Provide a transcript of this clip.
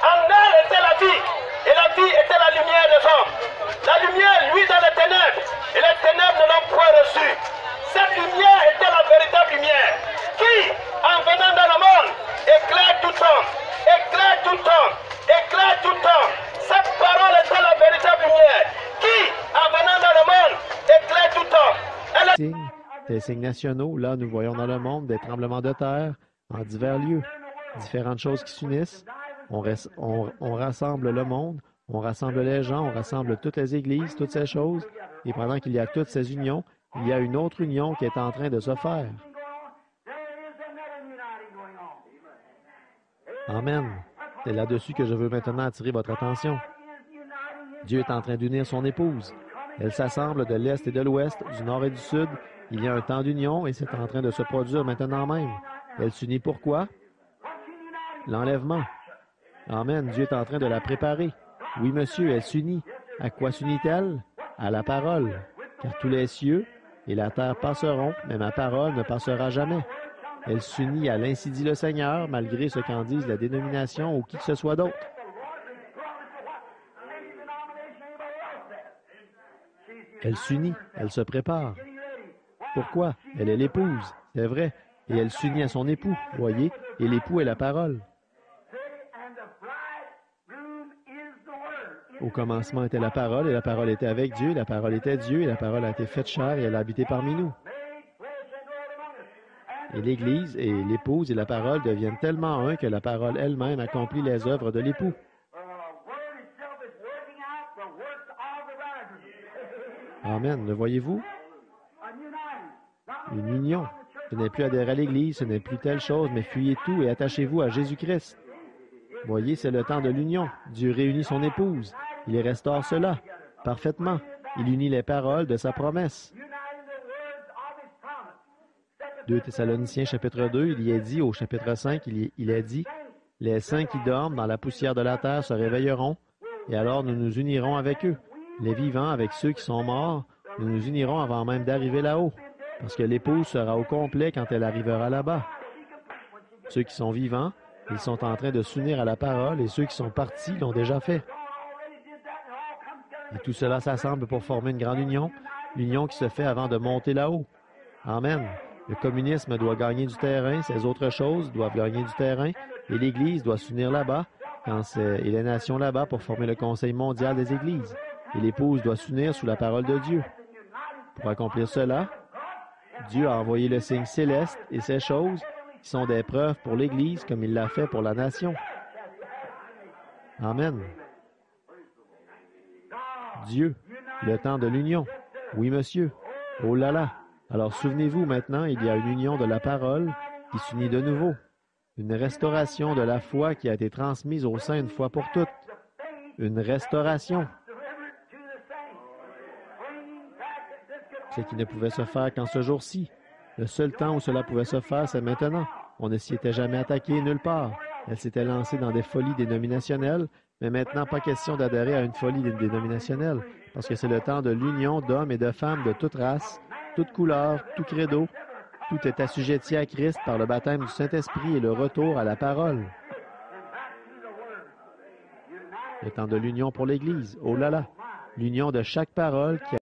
En elle était la vie, et la vie était la lumière des hommes. La lumière, lui, dans les ténèbres, et les ténèbres ne l'ont point reçue. Cette lumière était la véritable lumière, qui, en venant dans le monde, éclaire tout homme, éclaire tout homme, éclaire tout homme. Cette parole était la véritable lumière, qui, en venant dans le monde, éclaire tout homme. Des signes nationaux, là, nous voyons dans le monde des tremblements de terre en divers lieux, différentes choses qui s'unissent. On rassemble le monde, on rassemble les gens, on rassemble toutes les églises, toutes ces choses. Et pendant qu'il y a toutes ces unions, il y a une autre union qui est en train de se faire. Amen. C'est là-dessus que je veux maintenant attirer votre attention. Dieu est en train d'unir son épouse. Elle s'assemble de l'Est et de l'Ouest, du Nord et du Sud. Il y a un temps d'union et c'est en train de se produire maintenant même. Elle s'unit pourquoi? L'enlèvement. Amen. Dieu est en train de la préparer. Oui, monsieur, elle s'unit. À quoi s'unit-elle? À la parole. Car tous les cieux et la terre passeront, mais ma parole ne passera jamais. Elle s'unit à l'Ainsi dit le Seigneur, malgré ce qu'en disent la dénomination ou qui que ce soit d'autre. Elle s'unit, elle se prépare. Pourquoi? Elle est l'épouse, c'est vrai, et elle s'unit à son époux, voyez, et l'époux est la parole. Au commencement était la parole, et la parole était avec Dieu, et la parole était Dieu, et la parole a été faite chair, et elle a habité parmi nous. Et l'Église et l'épouse et la parole deviennent tellement un que la parole elle-même accomplit les œuvres de l'époux. Amen. Le voyez-vous? Une union. Ce n'est plus adhérer à l'Église, ce n'est plus telle chose, mais fuyez tout et attachez-vous à Jésus-Christ. Voyez, c'est le temps de l'union. Dieu réunit son épouse. Il restaure cela parfaitement. Il unit les paroles de sa promesse. 2 Thessaloniciens chapitre 2, il y est dit, au chapitre 5, il est dit, « Les saints qui dorment dans la poussière de la terre se réveilleront, et alors nous nous unirons avec eux. Les vivants avec ceux qui sont morts, nous nous unirons avant même d'arriver là-haut, parce que l'épouse sera au complet quand elle arrivera là-bas. » Ceux qui sont vivants, ils sont en train de s'unir à la parole, et ceux qui sont partis l'ont déjà fait. Et tout cela s'assemble pour former une grande union, l'union qui se fait avant de monter là-haut. Amen. Le communisme doit gagner du terrain, ces autres choses doivent gagner du terrain, et l'Église doit s'unir là-bas, et les nations là-bas pour former le Conseil mondial des Églises. Et l'épouse doit s'unir sous la parole de Dieu. Pour accomplir cela, Dieu a envoyé le signe céleste et ces choses qui sont des preuves pour l'Église comme il l'a fait pour la nation. Amen. Dieu, le temps de l'union. Oui, monsieur. Oh là là. Alors souvenez-vous maintenant, il y a une union de la parole qui s'unit de nouveau. Une restauration de la foi qui a été transmise au sein une fois pour toutes. Une restauration. Ce qui ne pouvait se faire qu'en ce jour-ci. Le seul temps où cela pouvait se faire, c'est maintenant. On ne s'y était jamais attaqué nulle part. Elle s'était lancée dans des folies dénominationnelles, mais maintenant, pas question d'adhérer à une folie dénominationnelle, parce que c'est le temps de l'union d'hommes et de femmes de toute race, toute couleur, tout credo. Tout est assujetti à Christ par le baptême du Saint-Esprit et le retour à la parole. Le temps de l'union pour l'Église. Oh là là! L'union de chaque parole qui